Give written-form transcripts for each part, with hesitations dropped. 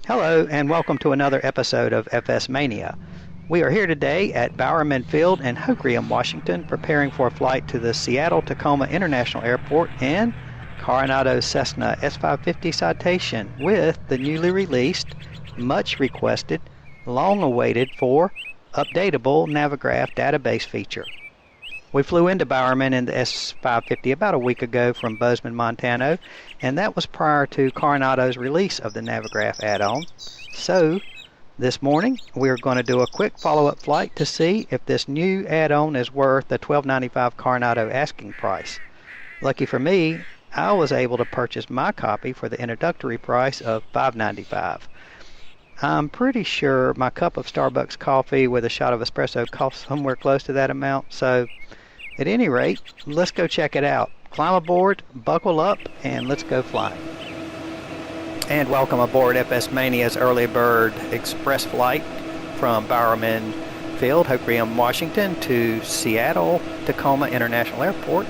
Hello and welcome to another episode of FS Mania. We are here today at Bowerman Field in Hoquiam, Washington, preparing for a flight to the Seattle-Tachoma International Airport and Carenado Cessna S550 citation with the newly released, much requested, long awaited for updatable Navigraph database feature. We flew into Bowerman in the S550 about a week ago from Bozeman, Montana, and that was prior to Carenado's release of the Navigraph add-on. So, this morning, we're going to do a quick follow-up flight to see if this new add-on is worth the $12.95 Carenado asking price. Lucky for me, I was able to purchase my copy for the introductory price of $5.95. I'm pretty sure my cup of Starbucks coffee with a shot of espresso costs somewhere close to that amount, so at any rate, let's go check it out. Climb aboard, buckle up, and let's go flying. And welcome aboard FS Mania's Early Bird Express flight from Bowerman Field, Hoquiam, Washington to Seattle-Tachoma International Airport.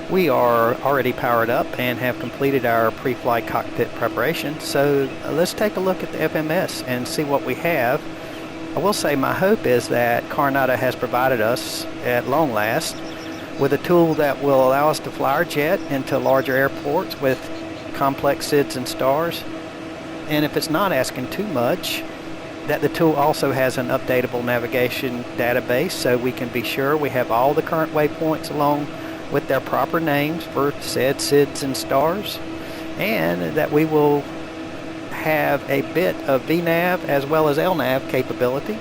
We are already powered up and have completed our pre-flight cockpit preparation, so let's take a look at the FMS and see what we have. I will say my hope is that Carenado has provided us, at long last, with a tool that will allow us to fly our jet into larger airports with complex SIDs and stars. And if it's not asking too much, that the tool also has an updatable navigation database so we can be sure we have all the current waypoints along with their proper names for said SIDs and stars, and that we will have a bit of VNAV as well as LNAV capability,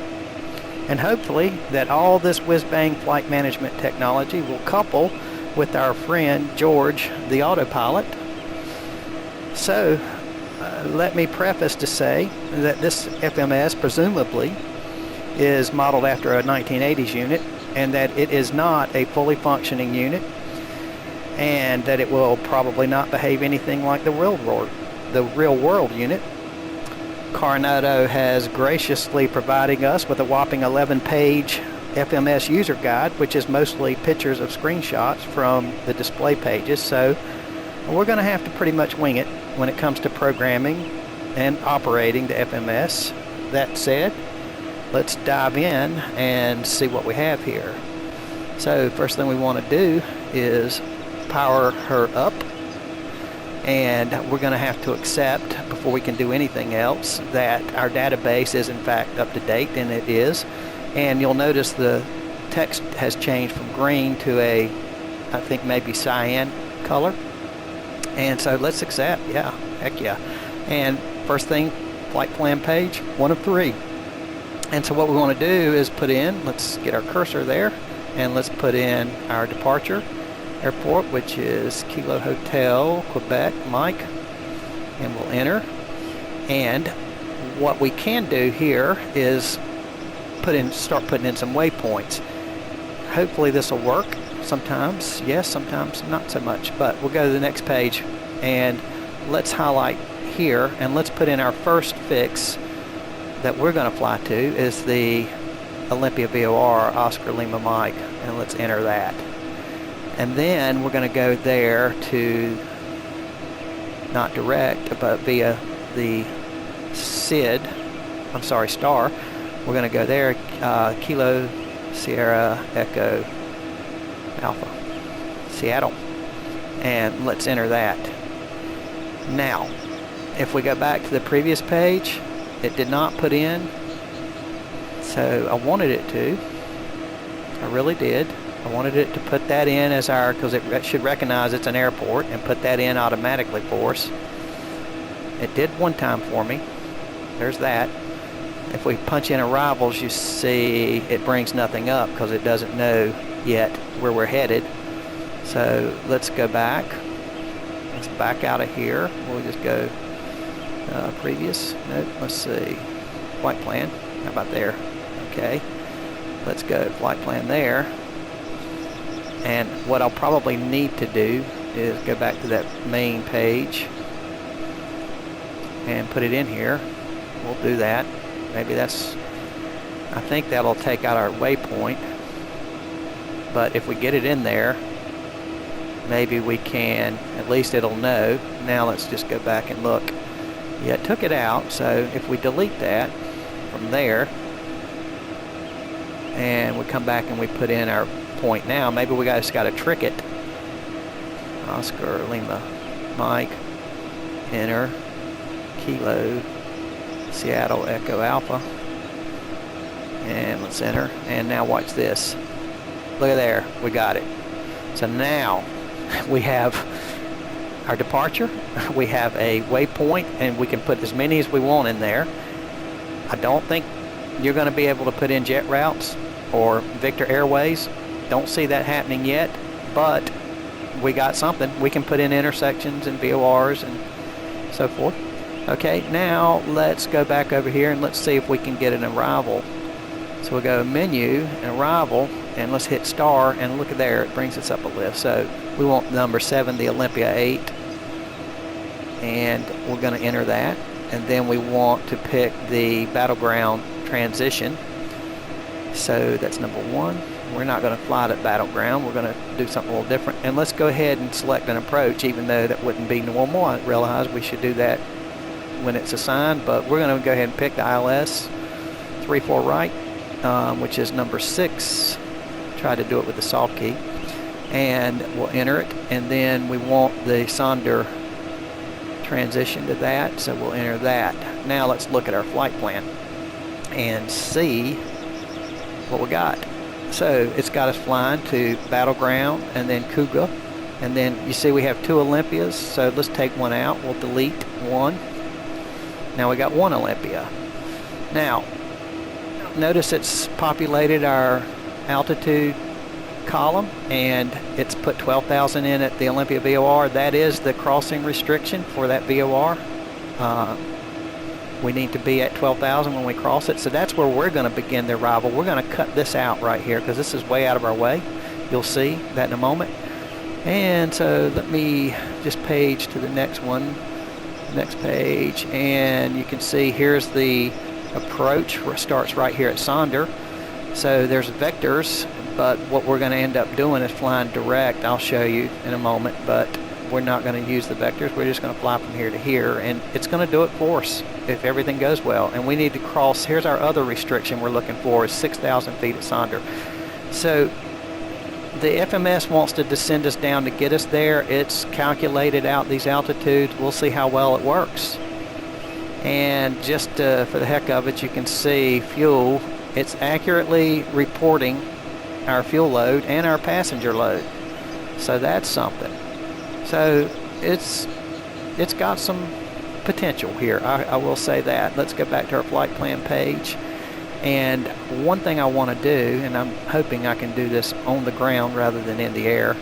and hopefully that all this whiz-bang flight management technology will couple with our friend George the autopilot. So let me preface to say that this FMS presumably is modeled after a 1980s unit, and that it is not a fully functioning unit, and that it will probably not behave anything like the real world unit. Carenado has graciously providing us with a whopping 11-page FMS user guide, which is mostly pictures of screenshots from the display pages, so we're going to have to pretty much wing it when it comes to programming and operating the FMS. That said, let's dive in and see what we have here. So first thing we want to do is power her up, and we're going to have to accept, before we can do anything else, that our database is in fact up to date, and it is. And you'll notice the text has changed from green to a, I think maybe cyan color. And so let's accept, yeah, heck yeah. And first thing, flight plan page, 1 of 3. And so what we want to do is put in, let's get our cursor there, and let's put in our departure airport, which is Kilo Hotel, Quebec, Mike, and we'll enter. And what we can do here is start putting in some waypoints. Hopefully this will work. Sometimes yes, sometimes not so much, but we'll go to the next page and let's highlight here, and let's put in our first fix that we're going to fly to is the Olympia VOR Oscar Lima Mike, and let's enter that. And then we're going to go there to, not direct, but via the SID, star. We're going to go there, Kilo Sierra Echo Alpha, Seattle. And let's enter that. Now, if we go back to the previous page, it did not put in, so I wanted it to. I really did. I wanted it to put that in as our, because it should recognize it's an airport and put that in automatically for us. It did one time for me. There's that. If we punch in arrivals, you see it brings nothing up because it doesn't know yet where we're headed. So let's go back. Let's back out of here. We'll just go previous. Nope, let's see. Flight plan. How about there? Okay. Let's go flight plan there. And what I'll probably need to do is go back to that main page and put it in here. We'll do that. Maybe that's, I think that'll take out our waypoint. But if we get it in there, maybe we can, at least it'll know. Now let's just go back and look. Yeah, it took it out. So if we delete that from there, and we come back and we put in our point now, maybe we just got to trick it. Oscar Lima Mike, enter, Kilo Seattle Echo Alpha, and let's enter. And now watch this. Look at there, we got it. So now we have our departure, we have a waypoint, and we can put as many as we want in there. I don't think you're going to be able to put in jet routes or Victor Airways. Don't see that happening yet, but we got something. We can put in intersections and VORs and so forth. Okay, now let's go back over here and let's see if we can get an arrival. So we'll go menu and arrival, and let's hit star, and look at there, it brings us up a list. So we want number 7, the Olympia 8, and we're going to enter that. And then we want to pick the battleground transition. So that's number 1. We're not going to fly to battleground. We're going to do something a little different. And let's go ahead and select an approach, even though that wouldn't be normal. I realize we should do that when it's assigned, but we're going to go ahead and pick the ILS 34 right, which is number 6. Try to do it with the soft key, and we'll enter it. And then we want the Sonder transition to that, so we'll enter that. Now let's look at our flight plan and see what we got. So it's got us flying to battleground and then Cougar, and then you see we have 2 Olympias, so let's take one out. We'll delete one. Now we got 1 Olympia. Now notice it's populated our altitude column, and it's put 12,000 in at the Olympia VOR. That is the crossing restriction for that VOR. We need to be at 12,000 when we cross it, so that's where we're going to begin the arrival. We're going to cut this out right here because this is way out of our way. You'll see that in a moment. And so let me just page to the next one, next page, and you can see here's the approach where it starts right here at Sonder. So there's vectors, but what we're going to end up doing is flying direct. I'll show you in a moment, but we're not going to use the vectors. We're just going to fly from here to here, and it's going to do it for us if everything goes well. And we need to cross, here's our other restriction we're looking for, is 6,000 feet at Sonder. So the FMS wants to descend us down to get us there. It's calculated out these altitudes. We'll see how well it works. And just for the heck of it, you can see fuel. It's accurately reporting our fuel load and our passenger load. So that's something. So it's got some potential here. I will say that. Let's go back to our flight plan page. And one thing I want to do, and I'm hoping I can do this on the ground rather than in the air,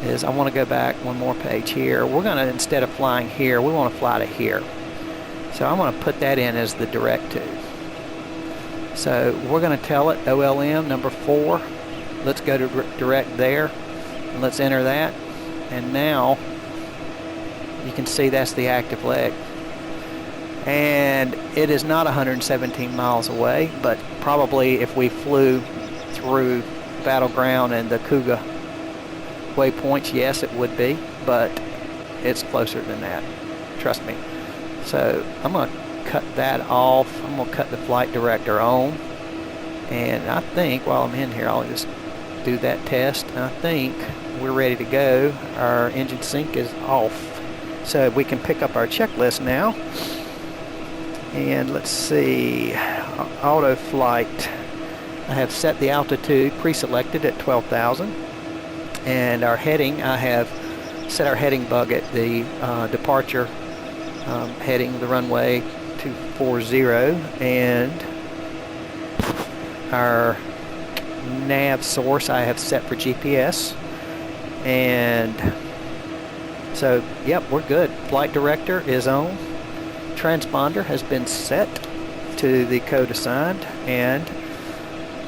is I want to go back one more page here. We're going to, instead of flying here, we want to fly to here. So I'm going to put that in as the direct to. So we're going to tell it OLM number 4. Let's go to direct there, and let's enter that. And now you can see that's the active leg. And it is not 117 miles away, but probably if we flew through battleground and the Cougar waypoints, yes, it would be, but it's closer than that. Trust me. So I'm going to cut that off. I'm going to cut the flight director on. And I think while I'm in here, I'll just do that test. And I think we're ready to go. Our engine sync is off. So we can pick up our checklist now. And let's see, auto flight. I have set the altitude pre-selected at 12,000. And our heading, I have set our heading bug at the departure heading, the runway 240. And our nav source I have set for GPS. And so, yep, we're good. Flight director is on. Transponder has been set to the code assigned, and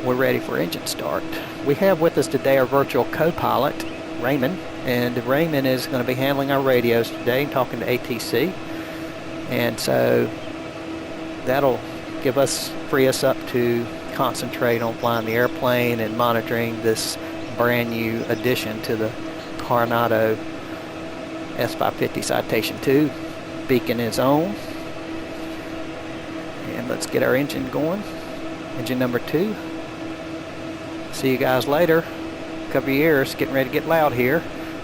we're ready for engine start. We have with us today our virtual co-pilot, Raymond, and Raymond is going to be handling our radios today and talking to ATC. And so that'll free us up to concentrate on flying the airplane and monitoring this brand new addition to the Carenado S550 Citation 2. Beacon is on. let's get our engine going. Engine number 2. See you guys later. Cover your ears, getting ready to get loud here.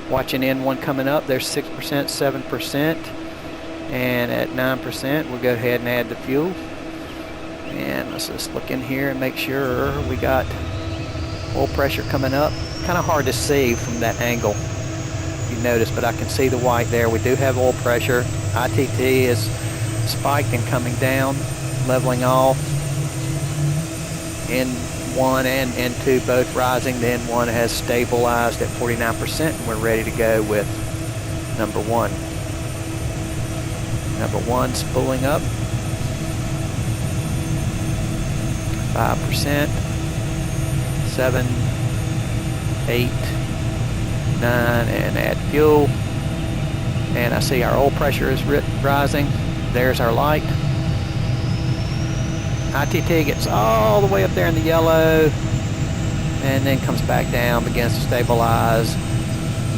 Watching N1 coming up. There's 6%, 7%, and at 9% we'll go ahead and add the fuel. And let's just look in here and make sure we got oil pressure coming up. Kind of hard to see from that angle, you notice, but I can see the white there. We do have oil pressure. ITT is spiked and coming down, leveling off. N1 and N2 both rising. The N1 has stabilized at 49%, and we're ready to go with number 1. Number 1 spooling up. 5%, 7, 8, 9, and add fuel. And I see our oil pressure is rising. There's our light. ITT gets all the way up there in the yellow and then comes back down, begins to stabilize.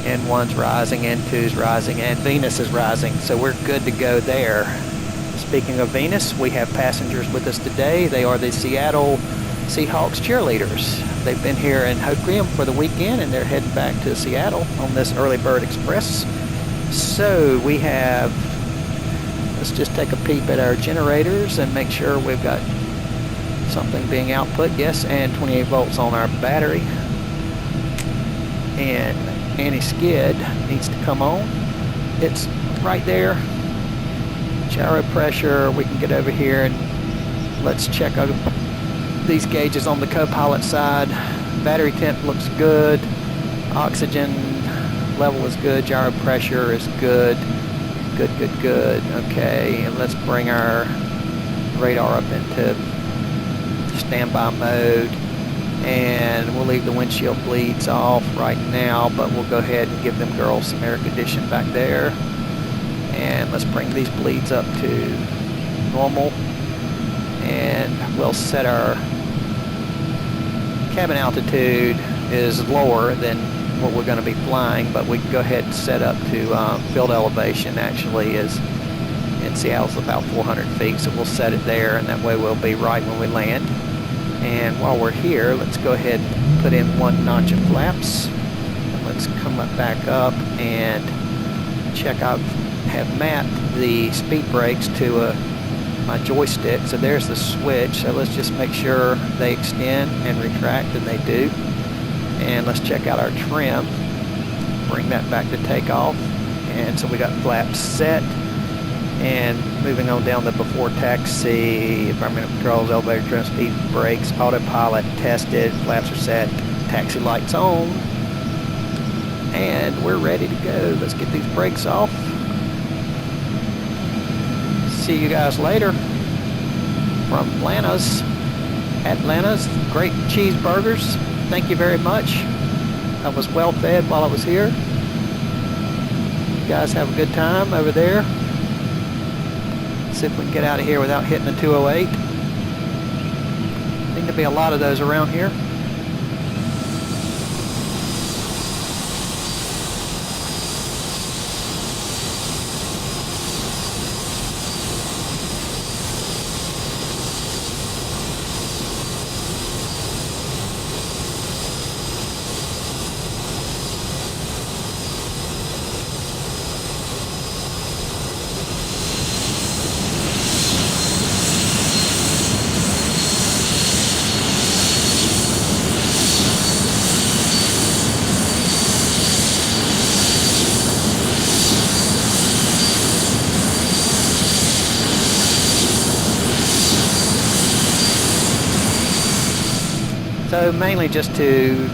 N1's rising, N2's rising, and Venus is rising. So we're good to go there. Speaking of Venus, we have passengers with us today. They are the Seattle Seahawks cheerleaders. They've been here in Hoquiam for the weekend, and they're heading back to Seattle on this Early Bird Express. So we have, let's just take a peep at our generators and make sure we've got something being output. Yes, and 28 volts on our battery. And anti-skid needs to come on. It's right there. Gyro pressure, we can get over here and let's check out these gauges on the co-pilot side. Battery temp looks good. Oxygen level is good. Gyro pressure is good. Good. Okay, and let's bring our radar up into standby mode. And we'll leave the windshield bleeds off right now, but we'll go ahead and give them girls some air condition back there. And let's bring these bleeds up to normal. And we'll set our cabin altitude is lower than what we're going to be flying, but we can go ahead and set up to field elevation. Actually is in Seattle's about 400 feet, so we'll set it there, and that way we'll be right when we land. And while we're here, let's go ahead and put in 1 notch of flaps. And let's come back up and check out, have mapped the speed brakes to my joystick. So there's the switch. So let's just make sure they extend and retract, and they do. And let's check out our trim. Bring that back to takeoff. And so we got flaps set. And moving on down the before taxi, environmental controls, elevator trim, speed brakes, autopilot tested, flaps are set, taxi lights on, and we're ready to go. Let's get these brakes off. See you guys later from Atlanta's. Great cheeseburgers. Thank you very much. I was well fed while I was here. You guys have a good time over there. See if we can get out of here without hitting the 208. Seem to be a lot of those around here. So mainly just to,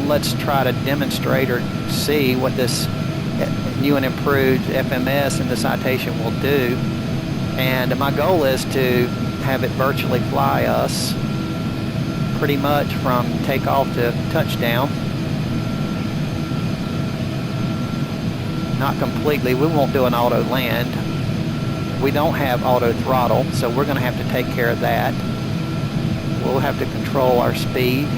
let's try to demonstrate or see what this new and improved FMS and the Citation will do. And my goal is to have it virtually fly us pretty much from takeoff to touchdown. Not completely, we won't do an auto land. We don't have auto throttle, so we're gonna have to take care of that. We'll have to control our speed,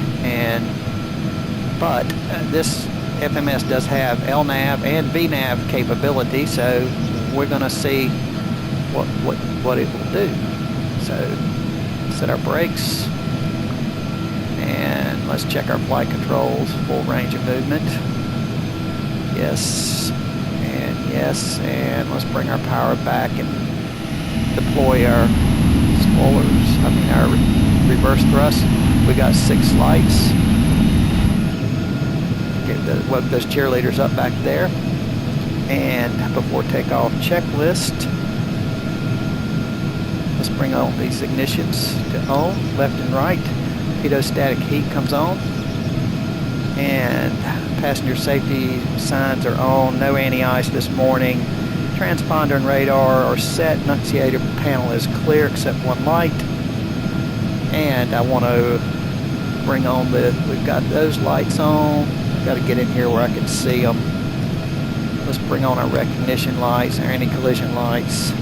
but this FMS does have LNAV and VNAV capability, so we're going to see what it will do. So Set our brakes. And let's check our flight controls. Full range of movement. Yes. And yes. And let's bring our power back and deploy our spoilers. Our reverse thrust. We got 6 lights. Get those cheerleaders up back there. And before takeoff, checklist. Let's bring on these ignitions to on, left and right. Pitot-static heat comes on. And passenger safety signs are on. No anti-ice this morning. Transponder and radar are set. Annunciator panel is clear except one light. And I want to bring on we've got those lights on. I've got to get in here where I can see them. Let's bring on our recognition lights, our anti-collision lights.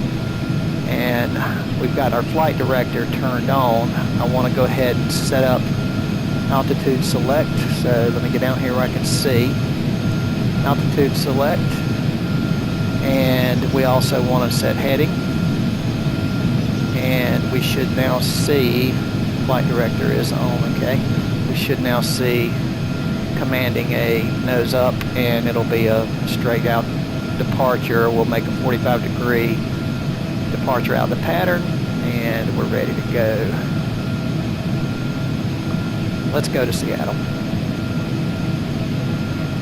And we've got our flight director turned on. I want to go ahead and set up altitude select. So let me get down here where I can see. Altitude select. And we also want to set heading. And we should now see, flight director is on, okay. We should now see commanding a nose up, and it'll be a straight out departure. We'll make a 45-degree departure out of the pattern, and we're ready to go. Let's go to Seattle.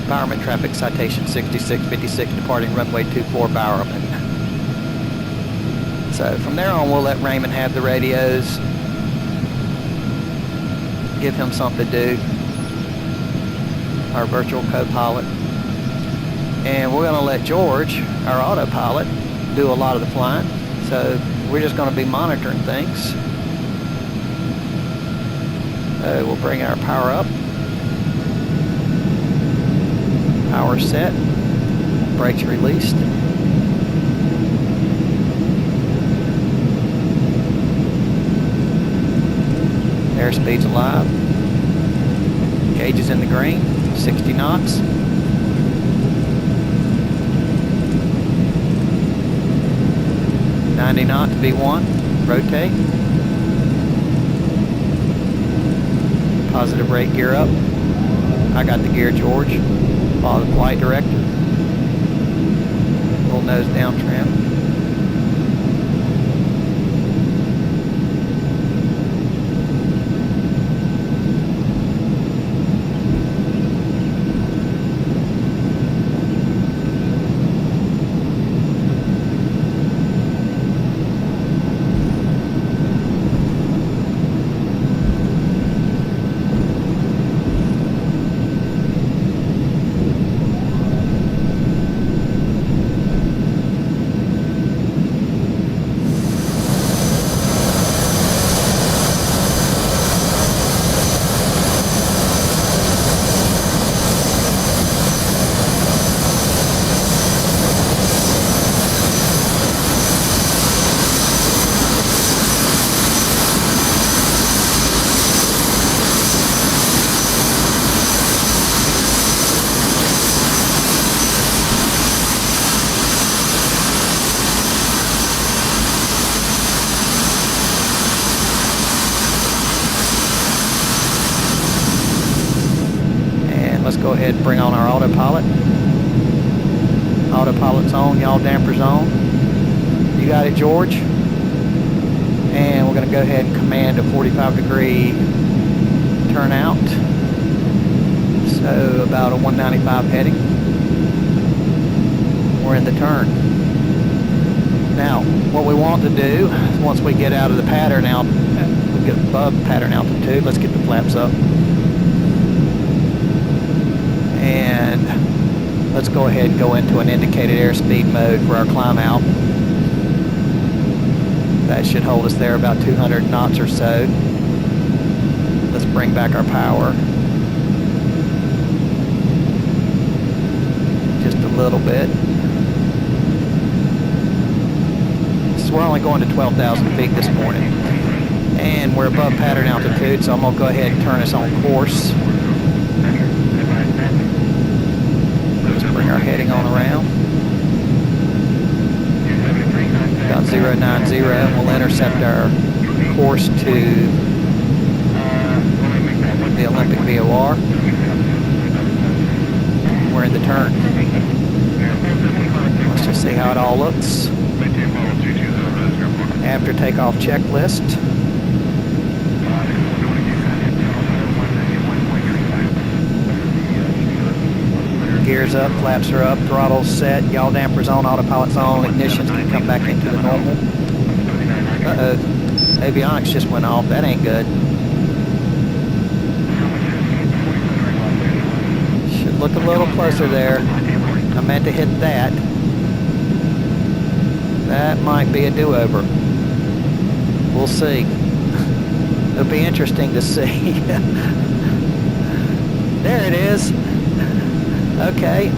Bowerman traffic citation 6656, departing runway 24 Bowerman. So from there on, we'll let Raymond have the radios. Give him something to do. Our virtual co-pilot. And we're going to let George, our autopilot, do a lot of the flying. So we're just going to be monitoring things. So we'll bring our power up. Power set. Brakes released. Airspeed's alive. Gauge is in the green. 60 knots. .90 knots, V1. Rotate. Positive rate gear up. I got the gear, George. Follow the flight director. Little nose down trim. Let's go ahead and bring on our autopilot. Autopilot's on, yaw damper's on. You got it, George. And we're going to go ahead and command a 45-degree turnout. So about a 195 heading. We're in the turn. Now, what we want to do, once we get out of the pattern out, we get above pattern altitude, let's get the flaps up. And let's go ahead and go into an indicated airspeed mode for our climb out. That should hold us there about 200 knots or so. Let's bring back our power. Just a little bit. So we're only going to 12,000 feet this morning. And we're above pattern altitude, so I'm going to go ahead and turn us on course. Bring our heading on around. About 090, and we'll intercept our course to the Olympic VOR. We're in the turn. Let's just see how it all looks. After takeoff checklist. Gears up, flaps are up, throttle's set, yaw dampers on, autopilot's on, ignitions can come back into the normal. Uh-oh, avionics just went off, that ain't good. Should look a little closer there. I meant to hit that. That might be a do-over. We'll see. It'll be interesting to see. There it is. Okay,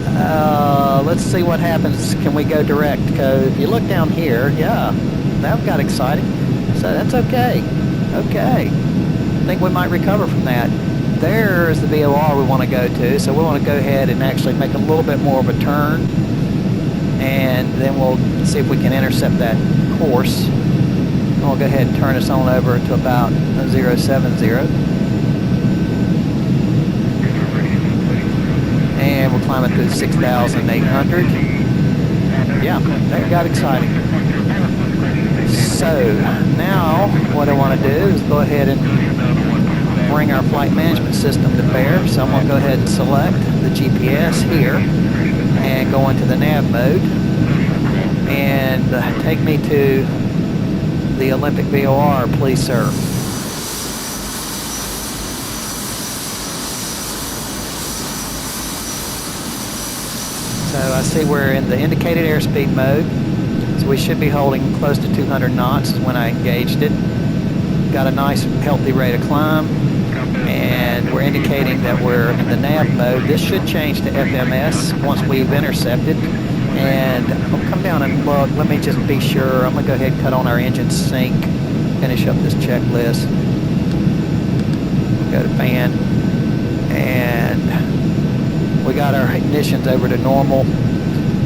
let's see what happens. Can we go direct? Because if you look down here, yeah, that got exciting. So that's okay. Okay. I think we might recover from that. There's the VOR we want to go to, so we want to go ahead and actually make a little bit more of a turn, and then we'll see if we can intercept that course. And we'll go ahead and turn us on over to about 070. And we'll climb it to 6,800. Yeah, that got exciting. So now what I want to do is go ahead and bring our flight management system to bear. So I'm going to go ahead and select the GPS here and go into the nav mode and take me to the Olympic VOR, please, sir. So I see we're in the indicated airspeed mode, so we should be holding close to 200 knots when I engaged it. Got a nice healthy rate of climb, and we're indicating that we're in the nav mode. This should change to FMS once we've intercepted, and I'll come down and look. Let me just be sure. I'm going to go ahead and cut on our engine sync, finish up this checklist. Go to fan, and we got our ignitions over to normal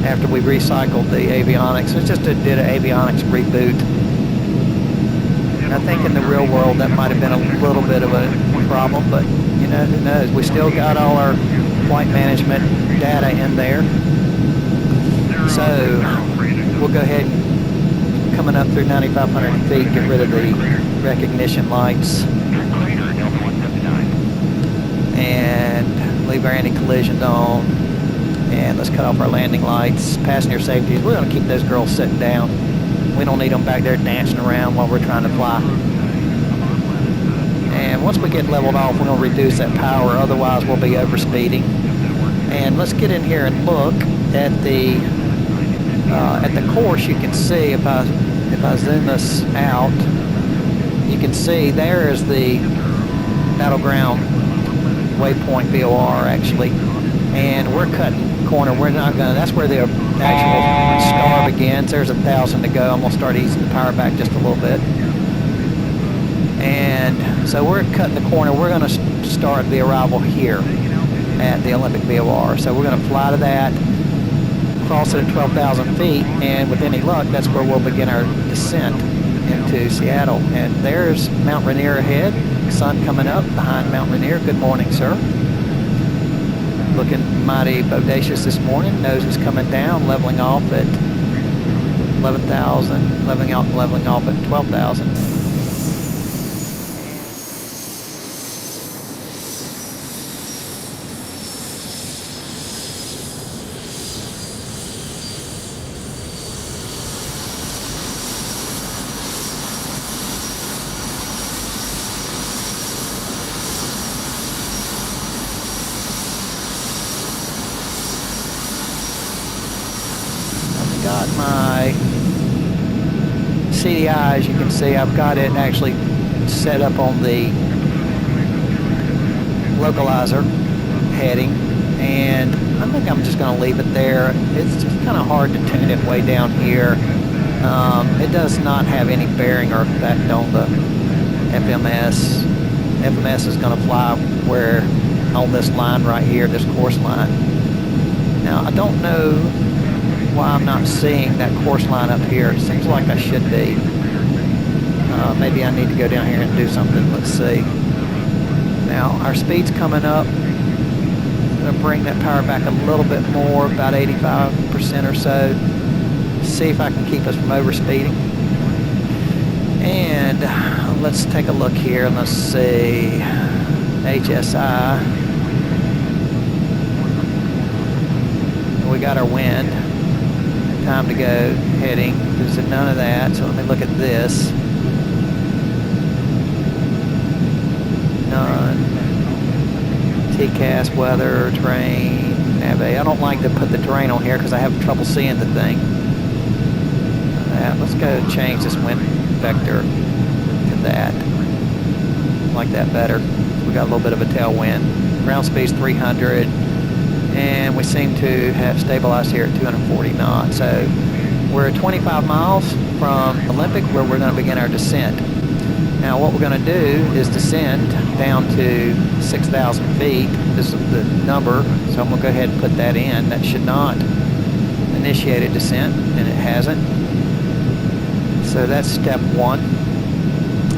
after we recycled the avionics. We just did an avionics reboot. And I think in the real world that might have been a little bit of a problem, but you know, who knows? We still got all our flight management data in there. So we'll go ahead and, coming up through 9,500 feet, get rid of the recognition lights and leave our anti-collisions on, and let's cut off our landing lights. Passenger safety, we're going to keep those girls sitting down. We don't need them back there dancing around while we're trying to fly. And once we get leveled off, we're going to reduce that power, otherwise we'll be overspeeding. And let's get in here and look at the course. You can see if I zoom this out, you can see there is the battleground waypoint VOR actually, and we're cutting corner. We're not gonna, that's where the actual star begins. There's 1,000 to go. I'm gonna start easing the power back just a little bit, and so we're cutting the corner. We're gonna start the arrival here at the Olympic VOR. So we're gonna fly to that, cross it at 12,000 feet, and with any luck, that's where we'll begin our descent into Seattle. And there's Mount Rainier ahead. Sun coming up behind Mount Rainier. Good morning, sir. Looking mighty bodacious this morning. Nose is coming down, leveling off at 11,000, leveling off at 12,000. Got my CDI, as you can see, I've got it actually set up on the localizer heading, and I think I'm just going to leave it there. It's just kind of hard to tune it way down here. It does not have any bearing or effect on the FMS. FMS is going to fly where on this line right here, this course line. Now, I don't know why I'm not seeing that course line up here. It seems like I should be. Maybe I need to go down here and do something. Let's see. Now, our speed's coming up. I'm going to bring that power back a little bit more, about 85% or so. See if I can keep us from overspeeding. And let's take a look here. Let's see. HSI. We got our wind. Time to go. Heading. There's none of that. So let me look at this. None. TCAS, weather, terrain, nav. I don't like to put the terrain on here because I have trouble seeing the thing. Let's go change this wind vector to that. I like that better. We got a little bit of a tailwind. Ground speed's 300, and we seem to have stabilized here at 240 knots. So we're at 25 miles from Olympic, where we're going to begin our descent. Now what we're going to do is descend down to 6,000 feet. This is the number, so I'm going to go ahead and put that in. That should not initiate a descent, and it hasn't. So that's step one.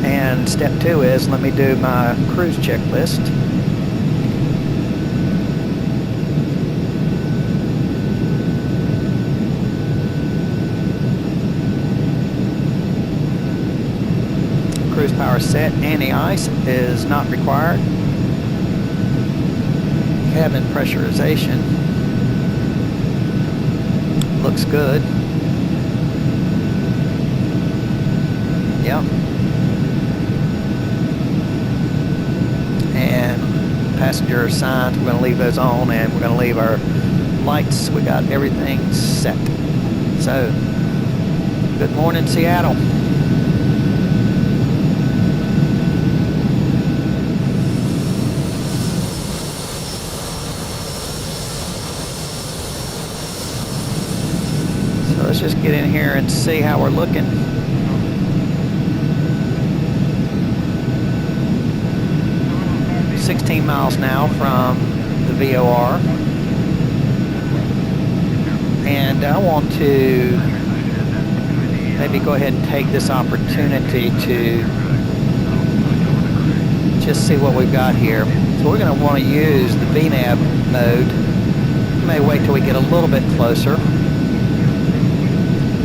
And step two is, let me do my cruise checklist. Cruise power set. Anti-ice is not required. Cabin pressurization looks good. Yep. And passenger signs, we're going to leave those on, and we're going to leave our lights. We got everything set. So, good morning, Seattle. So let's just get in here and see how we're looking. $16 miles now from the VOR, and I want to maybe go ahead and take this opportunity to just see what we've got here. So we're going to want to use the VNAV mode. We may wait till we get a little bit closer,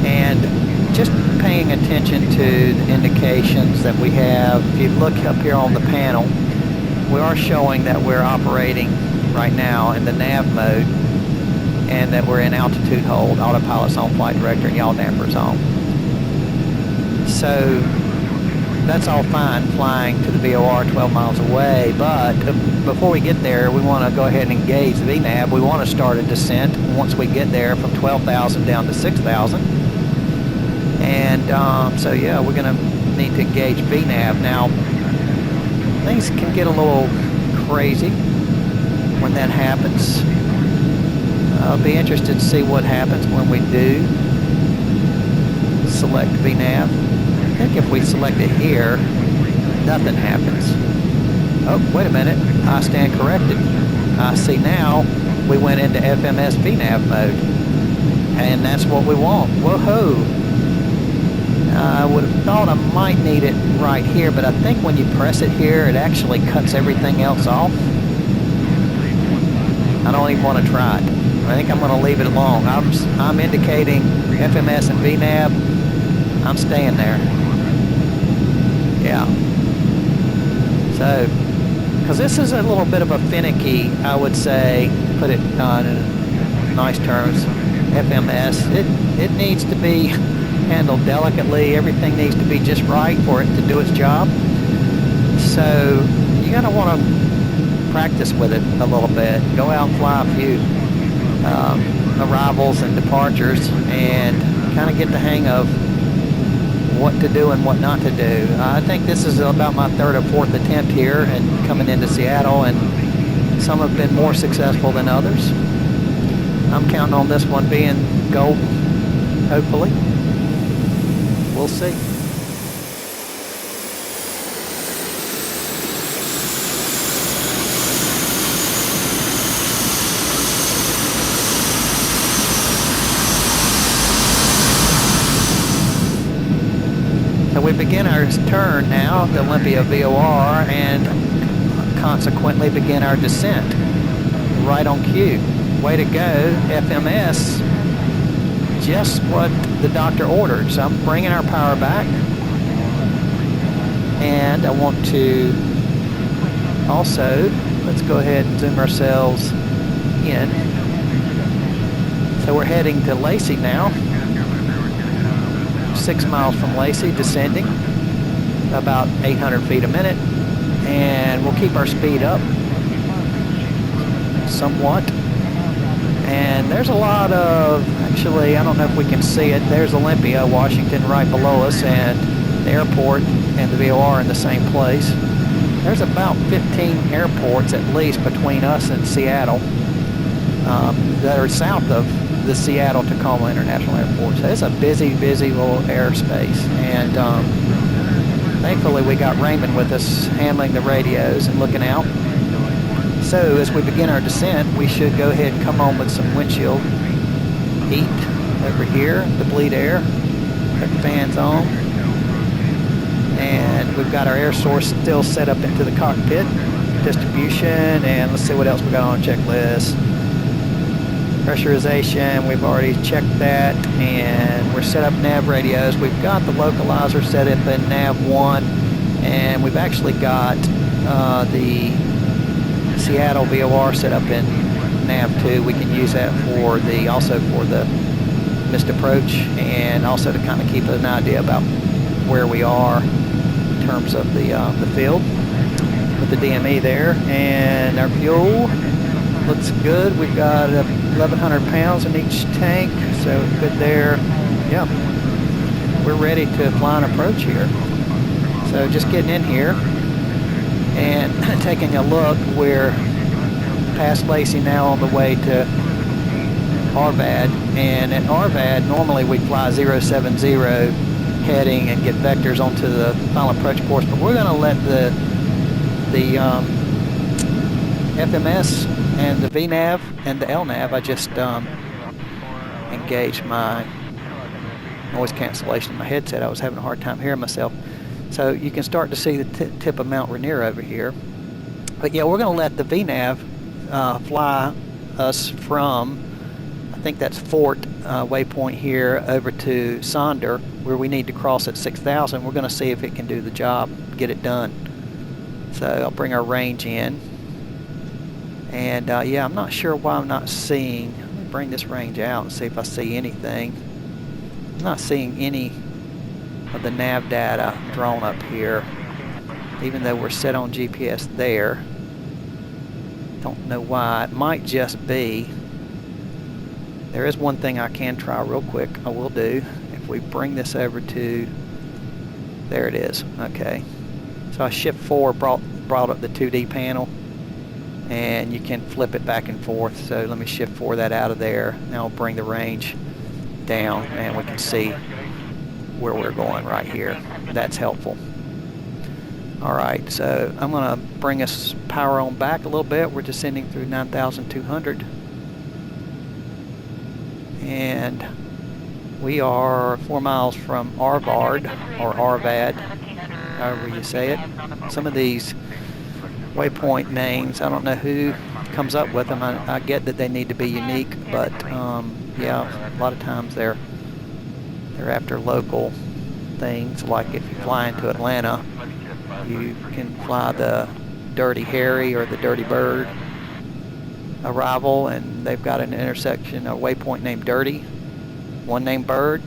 and just paying attention to the indications that we have. If you look up here on the panel, we are showing that we're operating right now in the nav mode, and that we're in altitude hold, autopilot's on, flight director, and yaw damper's on. So that's all fine flying to the VOR 12 miles away, but before we get there, we want to go ahead and engage the VNAV. We want to start a descent once we get there from 12,000 down to 6,000. And so yeah, we're going to need to engage VNAV. Now, things can get a little crazy when that happens. I'll be interested to see what happens when we do select VNAV. I think if we select it here, nothing happens. Oh, wait a minute, I stand corrected. I see now we went into FMS VNAV mode, and that's what we want. Whoa-ho! I would have thought I might need it right here, but I think when you press it here, it actually cuts everything else off. I don't even want to try it. I think I'm going to leave it alone. I'm indicating FMS and VNAV. I'm staying there. Yeah. So, because this is a little bit of a finicky, I would say, put it in nice terms, FMS. It needs to be handled delicately. Everything needs to be just right for it to do its job. So you're going to want to practice with it a little bit. Go out and fly a few arrivals and departures and kind of get the hang of what to do and what not to do. I think this is about my third or fourth attempt here and coming into Seattle, and some have been more successful than others. I'm counting on this one being golden, hopefully. We'll see. So we begin our turn now, the Olympia VOR, and consequently begin our descent. Right on cue. Way to go, FMS. Just what the doctor ordered. So I'm bringing our power back. And I want to also, let's go ahead and zoom ourselves in. So we're heading to Lacey now. 6 miles from Lacey, descending about 800 feet a minute. And we'll keep our speed up somewhat. And there's a lot of, actually, I don't know if we can see it. There's Olympia, Washington, right below us, and the airport and the VOR in the same place. There's about 15 airports at least between us and Seattle that are south of the Seattle-Tachoma International Airport. So it's a busy, busy little airspace. And thankfully we got Raymond with us handling the radios and looking out. So as we begin our descent, we should go ahead and come on with some windshield heat over here to bleed air. Put the fans on. And we've got our air source still set up into the cockpit. Distribution, and let's see what else we got on the checklist. Pressurization, we've already checked that, and we're set up nav radios. We've got the localizer set up in nav 1, and we've actually got the Seattle VOR set up in nav 2. We can use that for the, also for the missed approach, and also to kind of keep an idea about where we are in terms of the field with the DME there. And our fuel looks good. We've got 1,100 pounds in each tank, so good there. Yeah, we're ready to fly an approach here. So just getting in here and taking a look. We're past Lacey now on the way to RVAD, and at RVAD normally we fly 070 heading and get vectors onto the final approach course, but we're going to let the FMS and the VNAV and the LNAV, I just engaged my noise cancellation in my headset. I was having a hard time hearing myself. So you can start to see the tip of Mount Rainier over here. But yeah, we're going to let the VNAV fly us from, I think that's Fort waypoint here, over to Sonder, where we need to cross at 6,000. We're going to see if it can do the job, get it done. So I'll bring our range in. And yeah, I'm not sure why I'm not seeing, let me bring this range out and see if I see anything. I'm not seeing any of the nav data drawn up here, even though we're set on GPS there. Don't know why. It might just be, there is one thing I can try real quick. I will do. If we bring this over to, there it is. Okay. So I shift 4 brought up the 2D panel, and you can flip it back and forth. So let me shift 4 that out of there. Now I'll bring the range down, and we can see where we're going right here. That's helpful. All right, so I'm going to bring us power on back a little bit. We're descending through 9,200. And we are 4 miles from RVAD, or RVAD, however you say it. Some of these waypoint names, I don't know who comes up with them. I get that they need to be unique, but yeah, a lot of times they're after local things. Like if you fly into Atlanta, you can fly the Dirty Harry or the Dirty Bird arrival, and they've got an intersection, a waypoint named Dirty, one named Bird.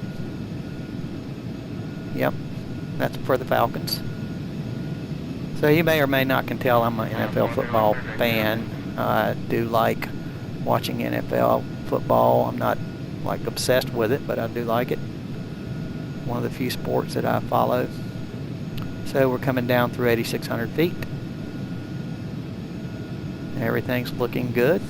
Yep, that's for the Falcons. So you may or may not can tell I'm an NFL football fan. I do like watching NFL football. I'm not like obsessed with it, but I do like it. One of the few sports that I follow. So we're coming down through 8,600 feet. Everything's looking good.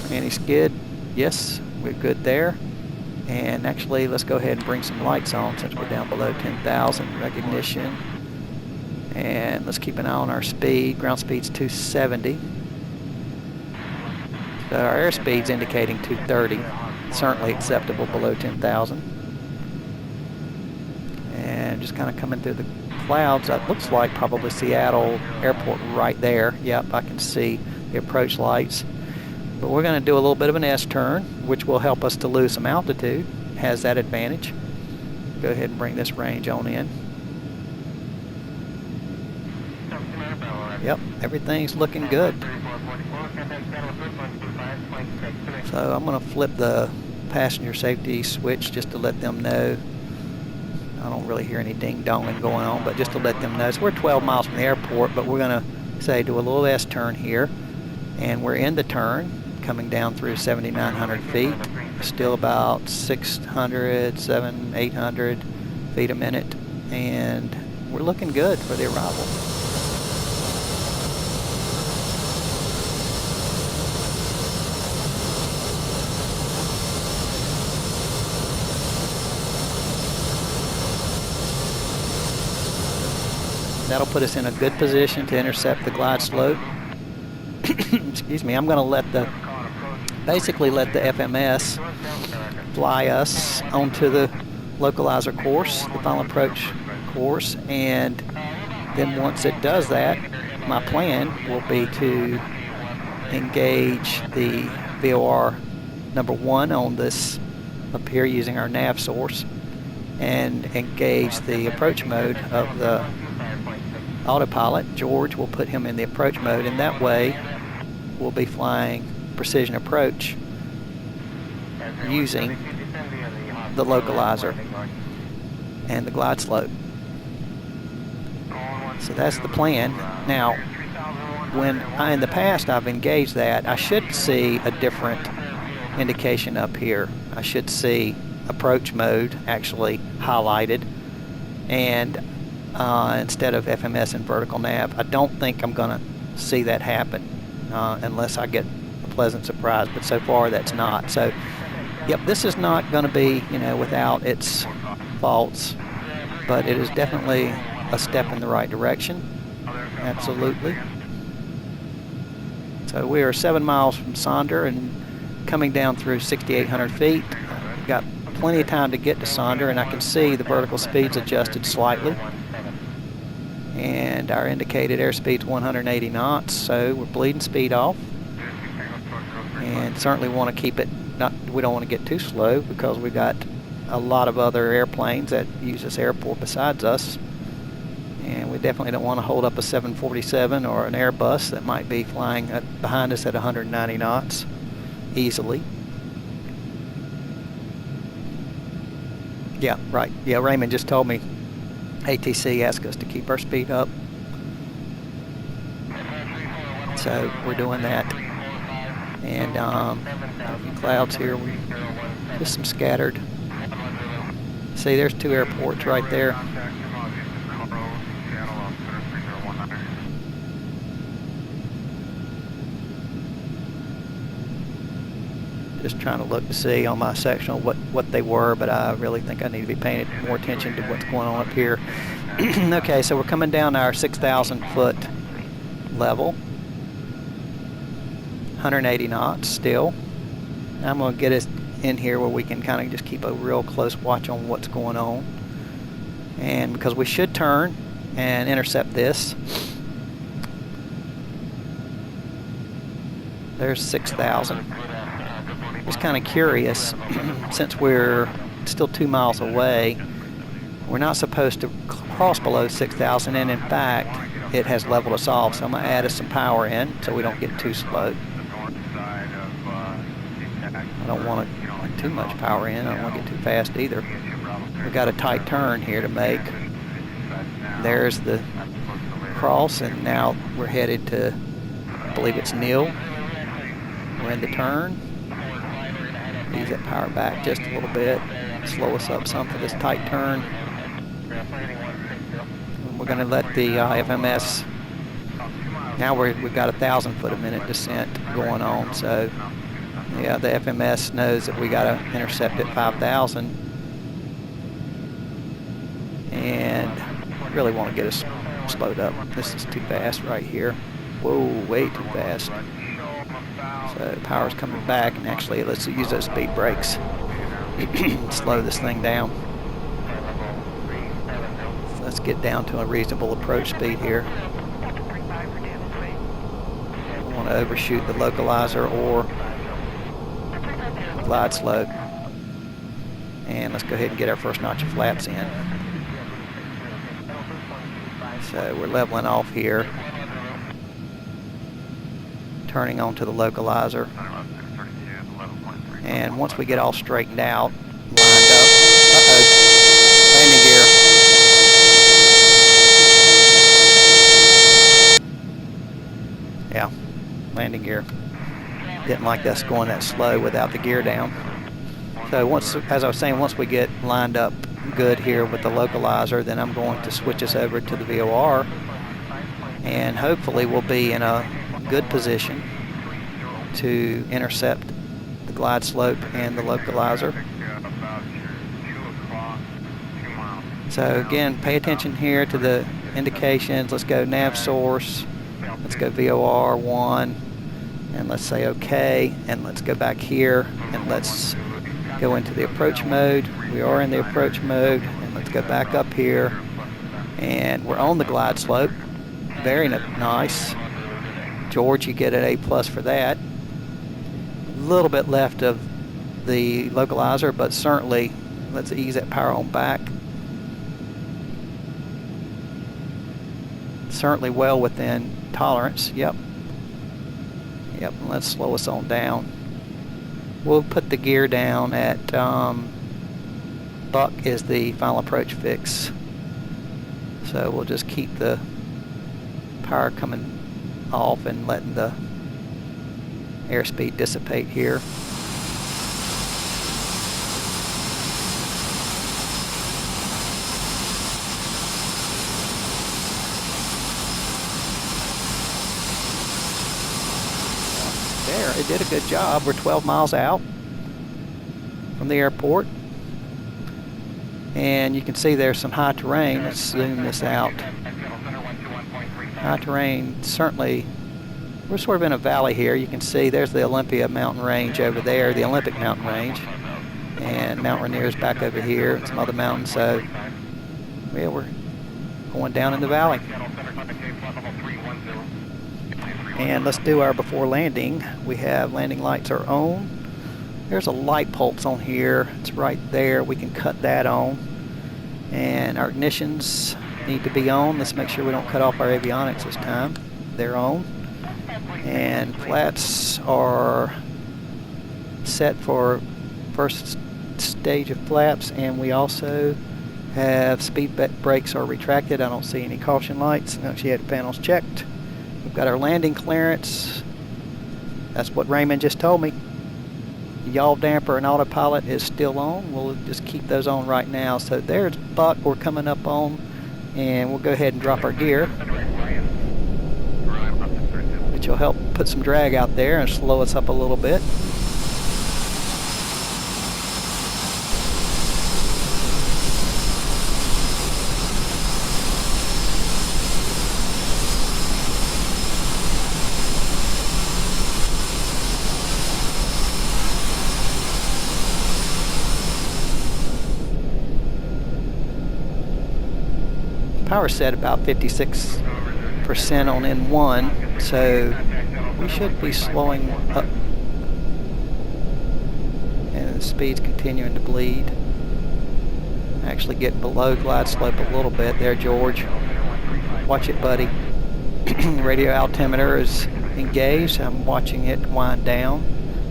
Anti-skid, yes, we're good there. And actually, let's go ahead and bring some lights on since we're down below 10,000 recognition. And let's keep an eye on our speed. Ground speed's 270. So our airspeed's indicating 230. Certainly acceptable below 10,000. And just kind of coming through the clouds, that looks like probably Seattle Airport right there. Yep, I can see the approach lights. But we're going to do a little bit of an S-turn, which will help us to lose some altitude. Has that advantage. Go ahead and bring this range on in. Yep, everything's looking good. So I'm going to flip the passenger safety switch just to let them know. I don't really hear any ding-donging going on, but just to let them know. So we're 12 miles from the airport, but we're going to say do a little S-turn here. And we're in the turn, coming down through 7,900 feet. Still about 600, 700, 800 feet a minute. And we're looking good for the arrival. That'll put us in a good position to intercept the glide slope. Excuse me, I'm going to basically let the FMS fly us onto the localizer course, the final approach course, and then once it does that, my plan will be to engage the VOR number 1 on this up here using our nav source and engage the approach mode of the autopilot. George will put him in the approach mode, and that way we'll be flying precision approach using the localizer and the glide slope. So that's the plan. Now, when in the past I've engaged that, I should see a different indication up here. I should see approach mode actually highlighted, and instead of FMS and vertical nav. I don't think I'm going to see that happen unless I get a pleasant surprise, but so far that's not. So, yep, this is not going to be, without its faults, but it is definitely a step in the right direction. Absolutely. So we are 7 miles from Sonder and coming down through 6,800 feet. We've got plenty of time to get to Sonder, and I can see the vertical speed's adjusted slightly. And our indicated airspeed's 180 knots, so we're bleeding speed off. And certainly want to keep it, we don't want to get too slow because we've got a lot of other airplanes that use this airport besides us. And we definitely don't want to hold up a 747 or an Airbus that might be flying behind us at 190 knots easily. Yeah, right. Yeah, Raymond just told me ATC asked us to keep our speed up. So we're doing that. And a few clouds here. Just some scattered. See, there's 2 airports right there. Just trying to look to see on my sectional what they were, but I really think I need to be paying more attention to what's going on up here. Okay, so we're coming down our 6,000 foot level, 180 knots still. Now I'm going to get us in here where we can kind of just keep a real close watch on what's going on, and because we should turn and intercept this. There's 6,000. Just kind of curious, since we're still 2 miles away, we're not supposed to cross below 6,000, and in fact, it has leveled us off. So I'm going to add us some power in so we don't get too slow. I don't want to put too much power in. I don't want to get too fast either. We've got a tight turn here to make. There's the cross, and now we're headed to, I believe it's Neal. We're in the turn. Ease that power back just a little bit, slow us up some for this tight turn. And we're going to let the FMS, now we've got 1,000 foot a minute descent going on, so Yeah, the FMS knows that we got to intercept at 5,000. And really want to get us slowed up. This is too fast right here. Whoa, way too fast. So power's coming back, and actually let's use those speed brakes. Slow this thing down. So let's get down to a reasonable approach speed here. We want to overshoot the localizer or glide slope. And let's go ahead and get our first notch of flaps in. So we're leveling off here, turning onto the localizer, and once we get all straightened out, lined up, landing gear. Yeah, landing gear. Didn't like us going that slow without the gear down. So once, as I was saying, once we get lined up good here with the localizer, then I'm going to switch us over to the VOR, and hopefully we'll be in a good position to intercept the glide slope and the localizer. So again, pay attention here to the indications. Let's go nav source, let's go VOR 1, and let's say OK, and let's go back here and let's go into the approach mode. We are in the approach mode, and let's go back up here, and we're on the glide slope. Very nice. George, you get an A+ for that. A little bit left of the localizer, but certainly let's ease that power on back. Certainly well within tolerance. Yep. And let's slow us on down. We'll put the gear down at buck is the final approach fix. So we'll just keep the power coming off and letting the airspeed dissipate here. There, it did a good job. We're 12 miles out from the airport, and you can see there's some high terrain. Let's zoom this out. High terrain, certainly. We're sort of in a valley here. You can see there's the Olympia mountain range over there, the Olympic mountain range, and Mount Rainier's back over here, and some other mountains. So yeah, we're going down in the valley. And let's do our before landing. We have landing lights are on. There's a light pulse on here. It's right there. We can cut that on. And our ignitions need to be on. Let's make sure we don't cut off our avionics this time. They're on. And flaps are set for first stage of flaps, and we also have speed brakes are retracted. I don't see any caution lights. No, she had panels checked. We've got our landing clearance. That's what Raymond just told me. Yaw damper and autopilot is still on. We'll just keep those on right now. So there's buck we're coming up on, and we'll go ahead and drop our gear, which will help put some drag out there and slow us up a little bit. Power set about 56% on N1, so we should be slowing up, and the speed's continuing to bleed. Actually getting below glide slope a little bit there, George. Watch it, buddy. Radio altimeter is engaged. I'm watching it wind down.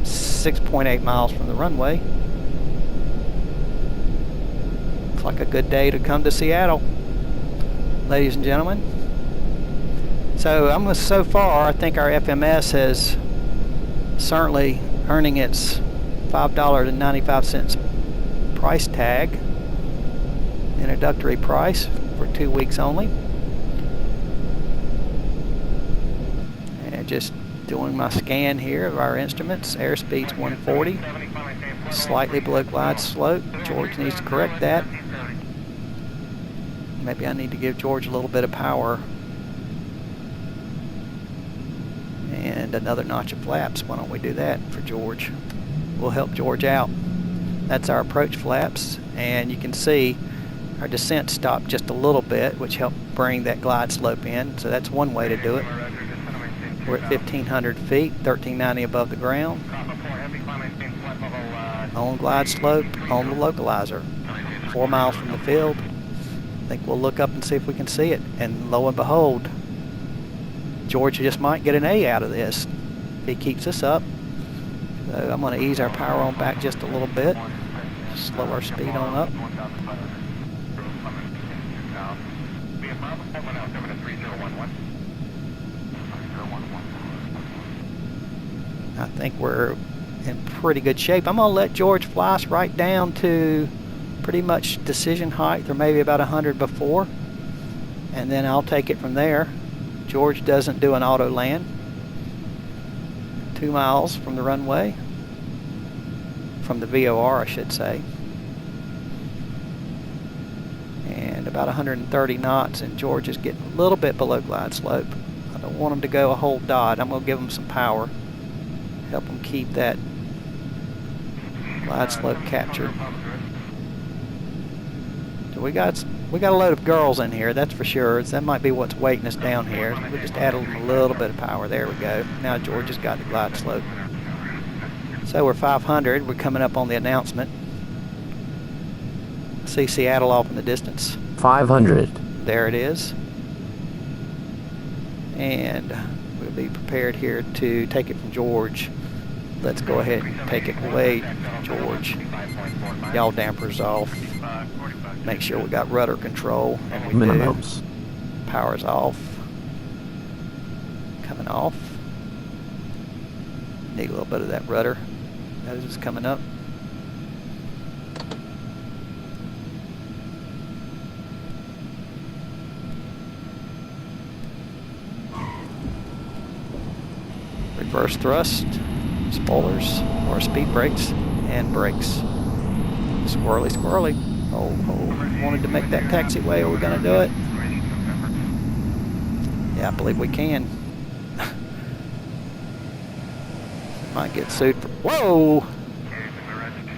6.8 miles from the runway. Looks like a good day to come to Seattle, ladies and gentlemen. So far, I think our FMS has certainly earning its $5.95 price tag, introductory price for 2 weeks only. And just Doing my scan here of our instruments. Airspeed's 140. Slightly below glide slope. George needs to correct that. Maybe I need to give George a little bit of power. And another notch of flaps. Why don't we do that for George? We'll help George out. That's our approach flaps. And you can see our descent stopped just a little bit, which helped bring that glide slope in. So that's one way to do it. We're at 1,500 feet, 1,390 above the ground. On glide slope, on the localizer. 4 miles from the field. I think we'll look up and see if we can see it. And lo and behold, George just might get an A out of this if he keeps this up. So I'm going to ease our power on back just a little bit. Slow our speed on up. I think we're in pretty good shape. I'm going to let George fly us right down to pretty much decision height, or maybe about 100 before, and then I'll take it from there. George doesn't do an auto land. 2 miles from the runway, from the VOR I should say, and about 130 knots, and George is getting a little bit below glide slope. I don't want him to go a whole dot. I'm going to give him some power, help him keep that glide slope captured. So we got a load of girls in here, that's for sure. That might be what's weighting us down here. We just added a little bit of power. There we go. Now George has got the glide slope. So we're 500. We're coming up on the announcement. See Seattle off in the distance. 500. There it is. And we'll be prepared here to take it from George. Let's go ahead and take it away, George. Yaw dampers off. Make sure we got rudder control, and we Minimums. Do. Power's off. Coming off. Need a little bit of that rudder. Nose is coming up. Reverse thrust, spoilers, or speed brakes, and brakes. Squirrely, squirrely. Oh, wanted to make that taxiway. Are we going to do it? Yeah, I believe we can. Might get sued for... Whoa!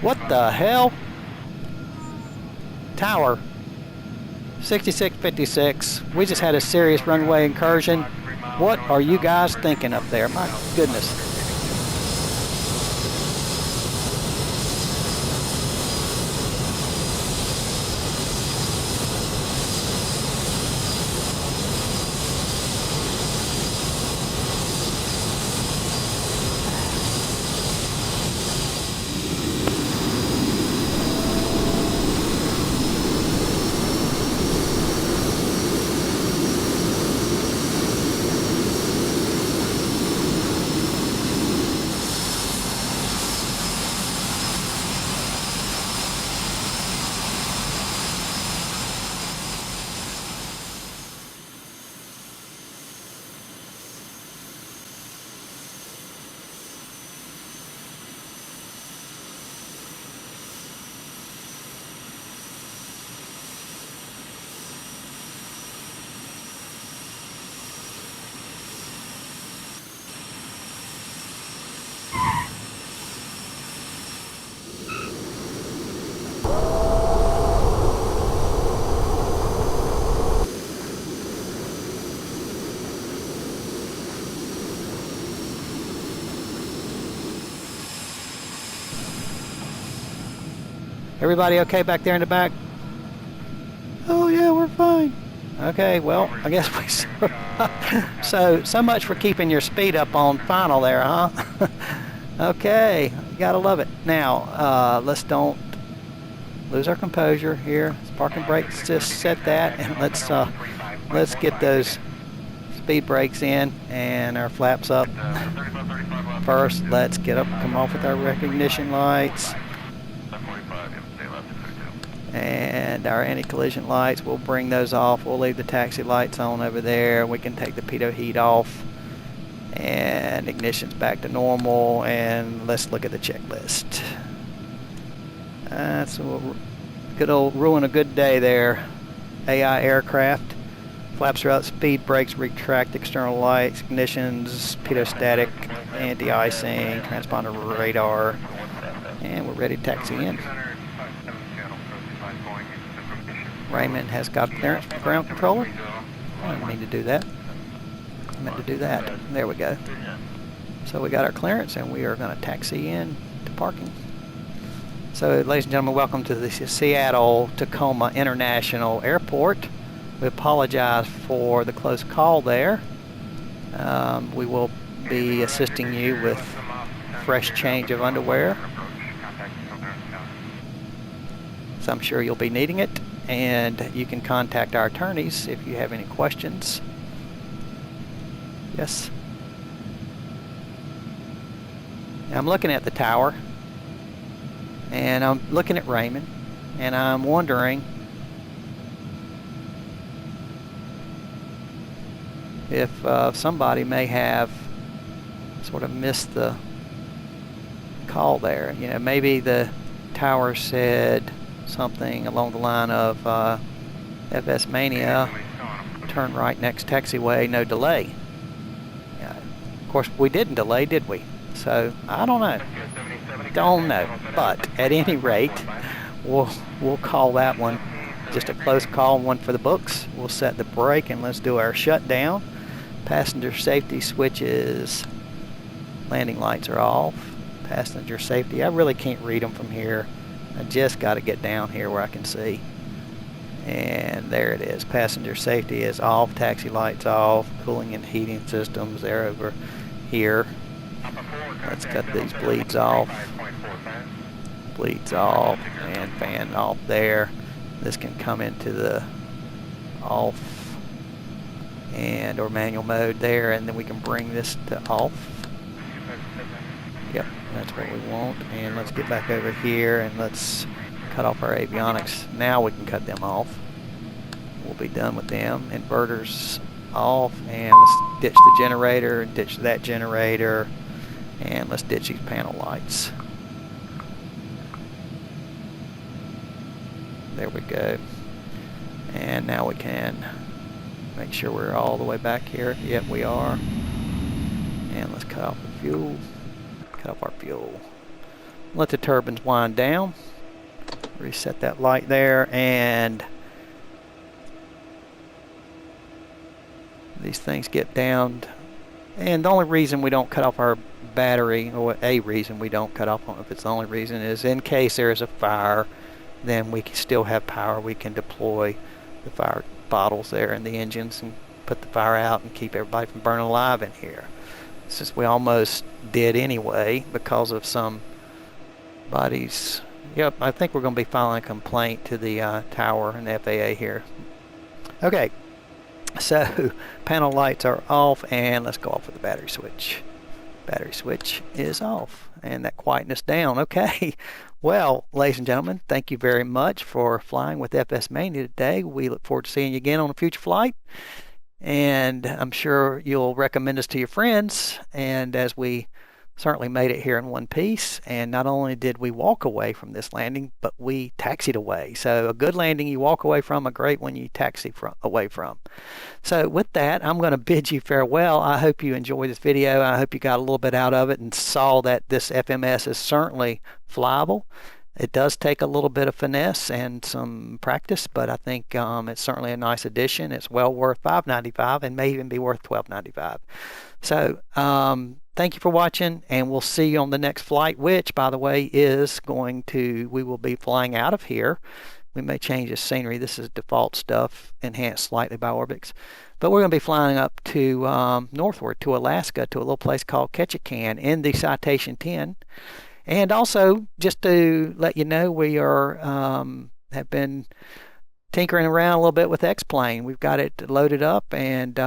What the hell? Tower. 6656. We just had a serious runway incursion. What are you guys thinking up there? My goodness. Everybody okay back there in the back? Oh yeah, we're fine. Okay, well, I guess we... so much for keeping your speed up on final there, huh? Okay, you gotta love it. Now, let's don't lose our composure here. Parking brakes, just set that, and let's get those speed brakes in and our flaps up. First, let's get up, come off with our recognition lights. And our anti-collision lights, we'll bring those off. We'll leave the taxi lights on over there. We can take the pitot heat off. And ignition's back to normal, and let's look at the checklist. That's a good old ruin a good day there. AI aircraft. Flaps are out, speed brakes, retract external lights, ignitions, pitot-static, anti-icing, transponder radar, and we're ready to taxi in. Raymond has got clearance from ground controller. I didn't mean to do that. I meant to do that. There we go. So we got our clearance, and we are going to taxi in to parking. So, ladies and gentlemen, welcome to the Seattle-Tachoma International Airport. We apologize for the close call there. We will be assisting you with fresh change of underwear. So I'm sure you'll be needing it, and you can contact our attorneys if you have any questions. Yes. Now I'm looking at the tower, and I'm looking at Raymond, and I'm wondering if somebody may have sort of missed the call there. You know, maybe the tower said something along the line of FS Mania, turn right next taxiway, no delay. Of course, we didn't delay, did we? So I don't know. Don't know. But at any rate, we'll call that one just a close call, one for the books. We'll set the brake and let's do our shutdown. Passenger safety switches, landing lights are off. Passenger safety, I really can't read them from here. I just got to get down here where I can see. And there it is. Passenger safety is off, taxi lights off, cooling and heating systems, they're over here. Let's cut these bleeds off. Bleeds off, and fan off there. This can come into the off and or manual mode there, and then we can bring this to off. Yep, that's what we want. And let's get back over here and let's cut off our avionics. Now we can cut them off. We'll be done with them. Inverters off, and let's ditch the generator, ditch that generator, and let's ditch these panel lights. There we go. And now we can make sure we're all the way back here. Yep, we are. And let's cut off the fuel. Cut off our fuel. Let the turbines wind down. Reset that light there, and these things get downed. And the only reason we don't cut off our battery, or a reason we don't cut off, if it's the only reason, is in case there's a fire, then we can still have power. We can deploy the fire bottles there in the engines and put the fire out and keep everybody from burning alive in here. Since we almost did anyway because of somebody's, yep, I think we're going to be filing a complaint to the tower and the FAA here. Okay, so panel lights are off, and let's go off with the battery switch. Battery switch is off, and that quietness down. Okay, well, ladies and gentlemen, thank you very much for flying with FS Mania today. We look forward to seeing you again on a future flight, and I'm sure you'll recommend us to your friends. And as we certainly made it here in one piece, and not only did we walk away from this landing, but we taxied away. So a good landing you walk away from, a great one you taxi away from. So with that, I'm going to bid you farewell. I hope you enjoyed this video. I hope you got a little bit out of it and saw that this FMS is certainly flyable. It does take a little bit of finesse and some practice, but I think it's certainly a nice addition. It's well worth $595 and may even be worth $1295. So thank you for watching, and we'll see you on the next flight, which, by the way, is we will be flying out of here. We may change the scenery. This is default stuff, enhanced slightly by Orbix. But we're going to be flying up to northward to Alaska, to a little place called Ketchikan in the Citation 10. And also, just to let you know, we are have been tinkering around a little bit with X-Plane. We've got it loaded up, and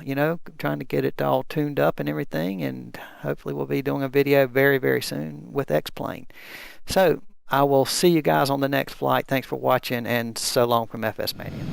you know, trying to get it all tuned up and everything. And hopefully, we'll be doing a video very, very soon with X-Plane. So I will see you guys on the next flight. Thanks for watching, and so long from FS Mania.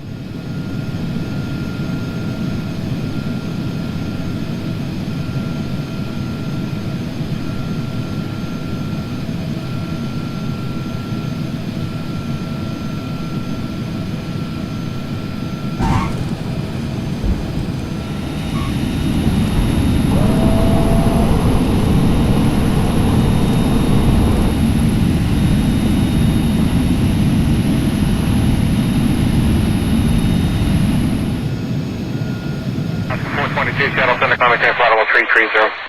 Center, maintain flight level 330.